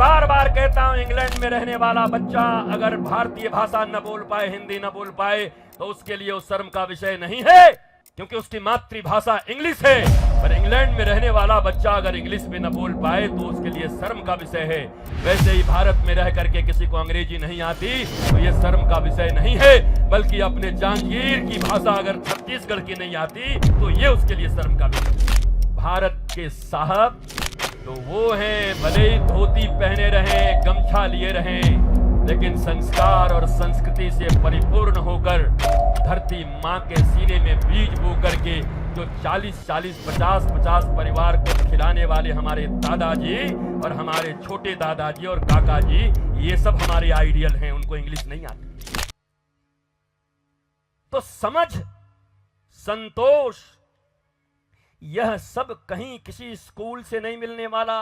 बार बार कहता हूं, इंग्लैंड में रहने वाला बच्चा अगर भारतीय भाषा न बोल पाए, हिंदी न बोल पाए, तो उसके लिए उस शर्म का विषय नहीं है, क्योंकि उसकी मातृभाषा इंग्लिश है। पर इंग्लैंड में रहने वाला बच्चा अगर इंग्लिश में न बोल पाए तो उसके लिए शर्म का विषय है। वैसे ही भारत में रह करके किसी को अंग्रेजी नहीं आती तो यह शर्म का विषय नहीं है, बल्कि अपने जांगीर की भाषा अगर छत्तीसगढ़ की नहीं आती तो ये उसके लिए शर्म का विषय। भारत के साहब तो वो हैं, भले ही धोती पहने रहें, गमछा लिए रहें, लेकिन संस्कार और संस्कृति से परिपूर्ण होकर धरती माँ के सीने में बीज बो करके जो 40-40, 50-50 परिवार को खिलाने वाले हमारे दादाजी और हमारे छोटे दादाजी और काका जी, ये सब हमारे आइडियल हैं। उनको इंग्लिश नहीं आती। तो समझ, संतोष, यह सब कहीं किसी स्कूल से नहीं मिलने वाला।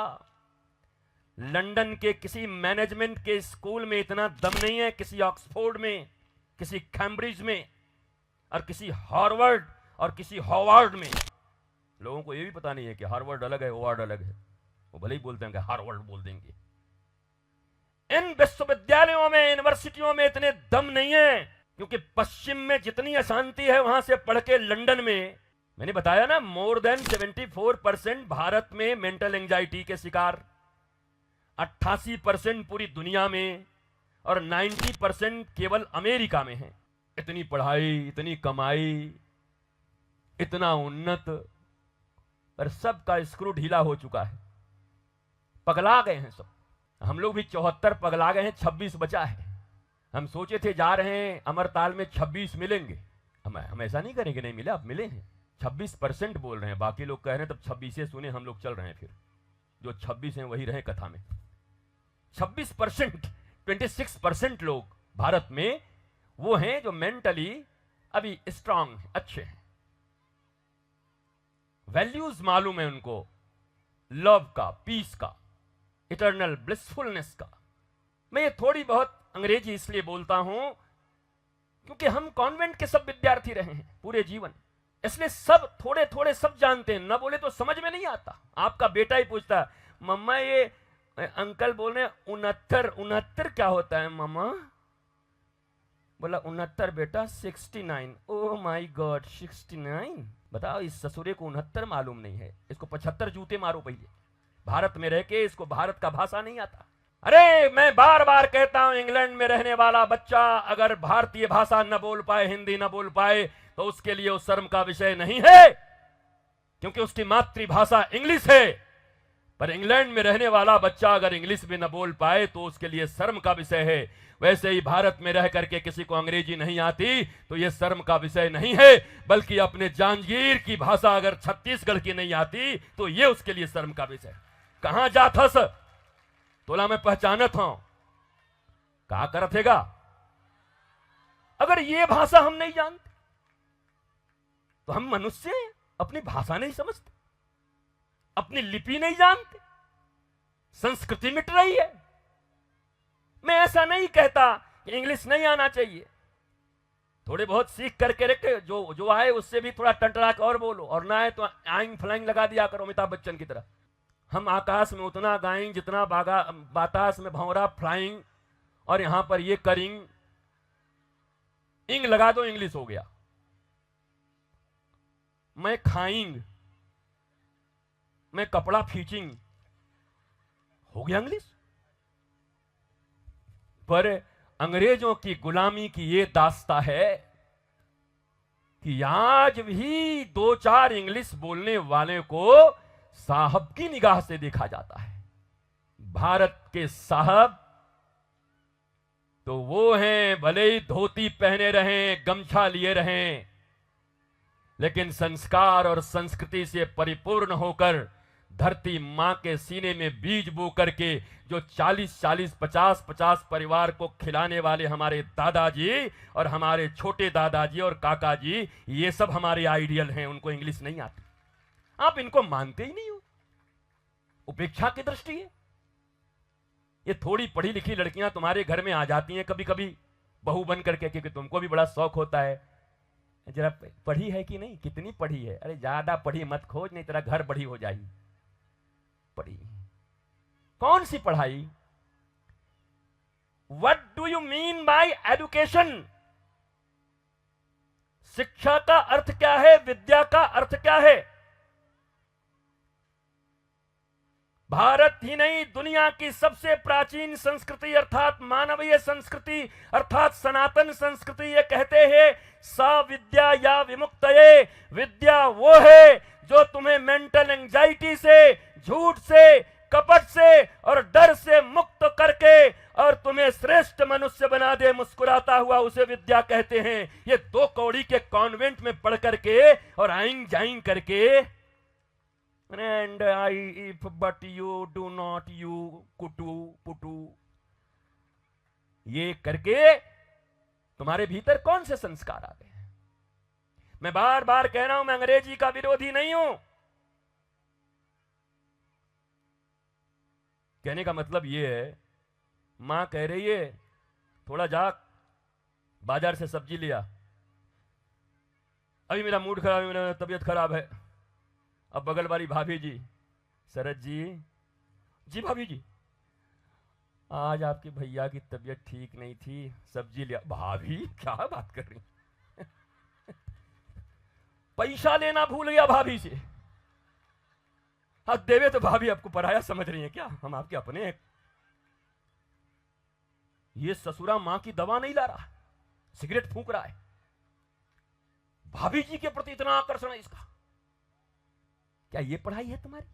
लंदन के किसी मैनेजमेंट के स्कूल में इतना दम नहीं है, किसी ऑक्सफोर्ड में, किसी कैम्ब्रिज में, और किसी हार्वर्ड और किसी हॉवार्ड में। लोगों को यह भी पता नहीं है कि हार्वर्ड अलग है, हॉवार्ड अलग है। वो भले ही बोलते हैं कि हार्वर्ड बोल देंगे। इन विश्वविद्यालयों में, यूनिवर्सिटियों में इतने दम नहीं है, क्योंकि पश्चिम में जितनी अशांति है वहां से पढ़ के लंदन में, मैंने बताया ना, मोर देन 74% भारत में मेंटल एंजाइटी के शिकार, 88% पूरी दुनिया में, और 90% केवल अमेरिका में है। इतनी पढ़ाई, इतनी कमाई, इतना उन्नत, पर सबका स्क्रू ढीला हो चुका है। पगला गए हैं सब। हम लोग भी 74 पगला गए हैं, 26 बचा है। हम सोचे थे जा रहे हैं अमरताल में 26 मिलेंगे। हम ऐसा नहीं करेंगे नहीं मिले, अब मिले हैं। 26% बोल रहे हैं, बाकी लोग कह रहे हैं तब 26 सुने, हम लोग चल रहे हैं। फिर जो 26 हैं वही रहे कथा में। 26%, 26% लोग भारत में वो हैं जो मेंटली अभी स्ट्रांग हैं, अच्छे हैं, वैल्यूज मालूम है उनको, लव का, पीस का, इटर्नल ब्लिसफुलनेस का। मैं ये थोड़ी बहुत अंग्रेजी इसलिए बोलता हूं क्योंकि हम कॉन्वेंट के सब विद्यार्थी रहे हैं पूरे जीवन, इसलिए सब थोड़े थोड़े सब जानते हैं। न बोले तो समझ में नहीं आता। आपका बेटा ही पूछता, मम्मा ये अंकल बोल रहे 69 क्या होता है मम्मा? बोला 69 बेटा 69। Oh my God 69। बताओ, इस ससुरे को 69 मालूम नहीं है, इसको 75 जूते मारो पहले। भारत में रह के इसको भारत का भाषा नहीं आता। अरे मैं बार बार कहता हूं, इंग्लैंड में रहने वाला बच्चा अगर भारतीय भाषा न बोल पाए, हिंदी न बोल पाए, तो उसके लिए उस शर्म का विषय नहीं है, क्योंकि उसकी मातृभाषा इंग्लिश है। पर इंग्लैंड में रहने वाला बच्चा अगर इंग्लिश में न बोल पाए तो उसके लिए शर्म का विषय है। वैसे ही भारत में रह करके किसी को अंग्रेजी नहीं आती तो यह शर्म का विषय नहीं है, बल्कि अपने जांगीर की भाषा अगर छत्तीसगढ़ की नहीं आती तो यह उसके लिए शर्म का विषय। कहां जाथस तोला मैं पहचानत हूं, कहा करथेगा। अगर यह भाषा हम नहीं जानते तो हम मनुष्य हैं, अपनी भाषा नहीं समझते, अपनी लिपि नहीं जानते, संस्कृति मिट रही है। मैं ऐसा नहीं कहता कि इंग्लिश नहीं आना चाहिए, थोड़े बहुत सीख करके रखे, जो आए उससे भी थोड़ा टंटरा के और बोलो, और ना आए तो आइंग फ्लाइंग लगा दिया करो अमिताभ बच्चन की तरह। हम आकाश में उतना गाएंगे जितना बातास में भंवरा फ्लाइंग, और यहां पर ये करिंग, इंग लगा दो इंग्लिश हो गया। मैं खाइंग, मैं कपड़ा फीचिंग, हो गया इंग्लिश। पर अंग्रेजों की गुलामी की ये दास्ता है कि आज भी 2-4 इंग्लिश बोलने वाले को साहब की निगाह से देखा जाता है। भारत के साहब तो वो हैं, भले ही धोती पहने रहें, गमछा लिए रहें, लेकिन संस्कार और संस्कृति से परिपूर्ण होकर धरती मां के सीने में बीज बो करके जो 40-40, 50-50 परिवार को खिलाने वाले हमारे दादाजी और हमारे छोटे दादाजी और काका जी, ये सब हमारे आइडियल हैं। उनको इंग्लिश नहीं आती, आप इनको मानते ही नहीं हो, उपेक्षा की दृष्टि है। ये थोड़ी पढ़ी लिखी लड़कियां तुम्हारे घर में आ जाती हैं कभी कभी बहू बन करके, क्योंकि तुमको भी बड़ा शौक होता है, जरा पढ़ी है कि नहीं, कितनी पढ़ी है? अरे ज्यादा पढ़ी मत खोज, नहीं तेरा घर बड़ी हो जाएगी। पढ़ी कौन सी पढ़ाई? What do you mean by education? शिक्षा का अर्थ क्या है? विद्या का अर्थ क्या है? भारत ही नहीं, दुनिया की सबसे प्राचीन संस्कृति अर्थात मानवीय संस्कृति अर्थात सनातन संस्कृति ये कहते हैं सा विद्या या विमुक्तये। विद्या वो है जो तुम्हें मेंटल एंजाइटी से, झूठ से, कपट से और डर से मुक्त करके और तुम्हें श्रेष्ठ मनुष्य बना दे, मुस्कुराता हुआ, उसे विद्या कहते हैं। ये 2 कौड़ी के कॉन्वेंट में पढ़ करके और आइंग जाइंग करके and I if but you do not you कुटू पुटू ये करके तुम्हारे भीतर कौन से संस्कार आ गए? मैं बार बार कह रहा हूं, मैं अंग्रेजी का विरोधी नहीं हूं। कहने का मतलब यह है, मां कह रही है थोड़ा जा बाजार से सब्जी लिया, अभी मेरा मूड खराब है, मेरा तबीयत खराब है। अब बगल वाली भाभी जी, शरद जी, जी भाभी जी, आज आपके भैया की तबीयत ठीक नहीं थी, सब्जी लिया। भाभी क्या बात कर रही? पैसा लेना भूल गया भाभी से। हाथ देवे तो भाभी आपको पराया समझ रही है क्या? हम आपके अपने हैं। ये ससुरा मां की दवा नहीं ला रहा, सिगरेट फूंक रहा है। भाभी जी के प्रति इतना आकर्षण है इसका। क्या ये पढ़ाई है तुम्हारी?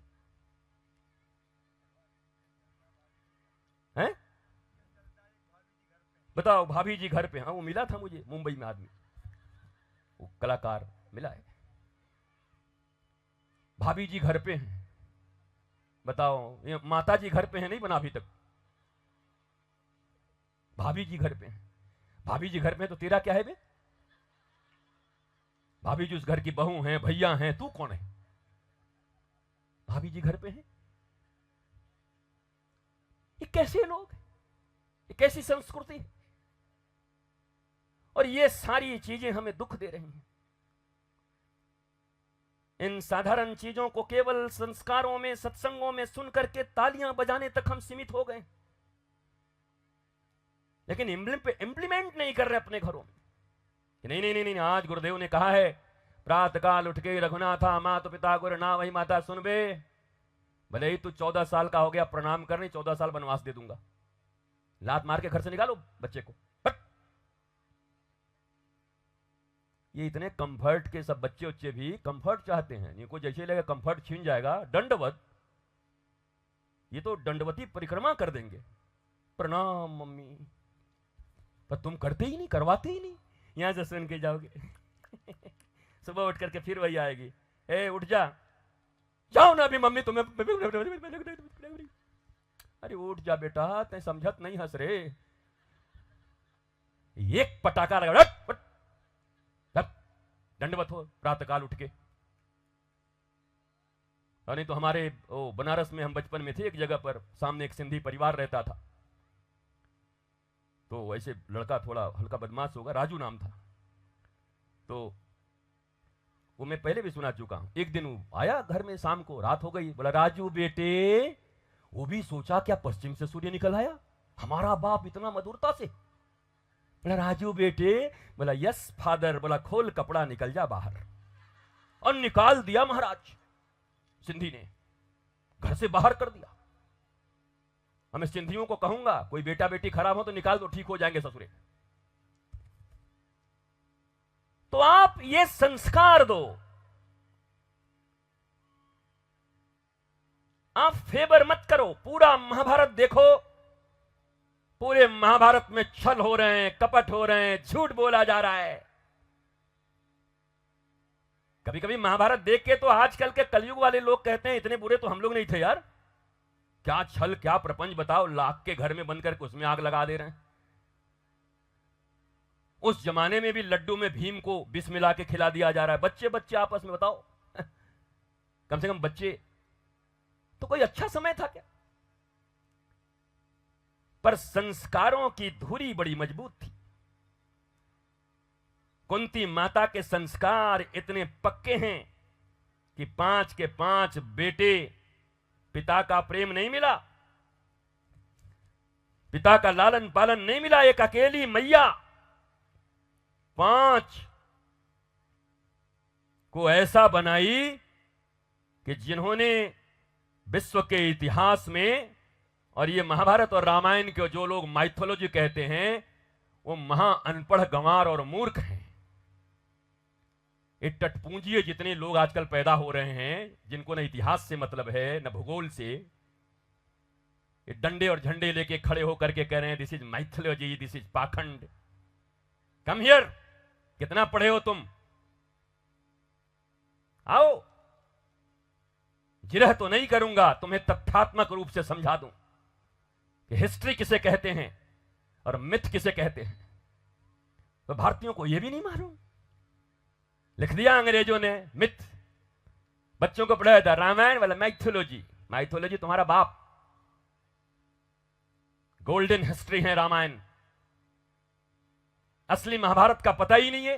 हैं? बताओ, भाभी जी घर पे। हाँ, वो मिला था मुझे मुंबई में आदमी, वो कलाकार मिला है। भाभी जी घर पे हैं, बताओ। ये माता जी घर पे हैं, नहीं बना अभी तक। भाभी जी घर पे हैं। भाभी जी घर पे तो तेरा क्या है बे? भाभी जी उस घर की बहू हैं, भैया हैं, तू कौन है? भाभी जी घर पे हैं। ये कैसे लोग, ये कैसी संस्कृति? और ये सारी चीजें हमें दुख दे रही हैं। इन साधारण चीजों को केवल संस्कारों में, सत्संगों में सुन करके तालियां बजाने तक हम सीमित हो गए, लेकिन इंप्लीमेंट नहीं कर रहे अपने घरों में। नहीं नहीं नहीं नहीं, आज गुरुदेव ने कहा है प्रातः काल उठ के रघुनाथा माता पिता गुरु ना वही माता सुन बे। भले ही तू 14 साल का हो गया, प्रणाम करनी, 14 साल वनवास दे दूंगा। लात मार के घर से निकालो बच्चे को। ये इतने कंफर्ट के सब बच्चे उच्चे भी कंफर्ट चाहते हैं। इनको जैसे लगे कंफर्ट छीन जाएगा, दंडवत, ये तो दंडवती परिक्रमा कर देंगे। प्रणाम मम्मी, पर तुम करते ही नहीं, करवाते ही नहीं। यहां से सुन के जाओगे सुबह उठ करके फिर वही आएगी, ए उठ जा, जाओ ना अभी मम्मी तुम्हें। अरे उठ जा बेटा, तै समझत नहीं, हंस रे। एक पटाखा लगा, दंडवत हो प्रातःकाल उठ के। और नहीं तो हमारे बनारस में हम बचपन में थे, एक जगह पर सामने एक सिंधी परिवार रहता था। तो ऐसे लड़का थोड़ा हल्का बदमाश होगा, राजू नाम था। तो वो मैं पहले भी सुना चुका हूं। एक दिन वो आया घर में, शाम को रात हो गई, बोला राजू बेटे। वो भी सोचा क्या पश्चिम से सूर्य निकल आया, हमारा बाप इतना मधुरता से। बोला राजू बेटे, बोला यस फादर। बोला खोल कपड़ा, निकल जा बाहर। और निकाल दिया महाराज सिंधी ने, घर से बाहर कर दिया। हमें सिंधियों को कहूंगा, कोई बेटा बेटी खराब हो तो निकाल दो, ठीक हो जाएंगे ससुरे। तो आप ये संस्कार दो, आप फेवर मत करो। पूरा महाभारत देखो, पूरे महाभारत में छल हो रहे हैं, कपट हो रहे हैं, झूठ बोला जा रहा है। कभी कभी महाभारत देख के तो आजकल के कलयुग वाले लोग कहते हैं इतने बुरे तो हम लोग नहीं थे यार। क्या छल, क्या प्रपंच, बताओ। लाख के घर में बंद करके उसमें आग लगा दे रहे हैं। उस जमाने में भी लड्डू में भीम को विष मिला के खिला दिया जा रहा है। बच्चे बच्चे आपस में, बताओ। कम से कम बच्चे तो कोई अच्छा समय था क्या? पर संस्कारों की धुरी बड़ी मजबूत थी। कुंती माता के संस्कार इतने पक्के हैं कि 5 के 5 बेटे, पिता का प्रेम नहीं मिला, पिता का लालन पालन नहीं मिला, एक अकेली मैया 5 को ऐसा बनाई कि जिन्होंने विश्व के इतिहास में, और ये महाभारत और रामायण के जो लोग माइथोलॉजी कहते हैं वो महा अनपढ़ गंवार और मूर्ख हैं। ये टटपूंजिए जितने लोग आजकल पैदा हो रहे हैं, जिनको न इतिहास से मतलब है न भूगोल से, ये डंडे और झंडे लेके खड़े होकर के कह रहे हैं this is mythology, this is पाखंड। कम हियर, कितना पढ़े हो तुम? आओ, जिरह तो नहीं करूंगा, तुम्हें तथ्यात्मक रूप से समझा दूं कि हिस्ट्री किसे कहते हैं और मिथ किसे कहते हैं। तो भारतीयों को यह भी नहीं मालूम, लिख दिया अंग्रेजों ने मिथ। बच्चों को पढ़ाया था रामायण वाला माइथोलॉजी। माइथोलॉजी तुम्हारा बाप, गोल्डन हिस्ट्री है रामायण। असली महाभारत का पता ही नहीं है।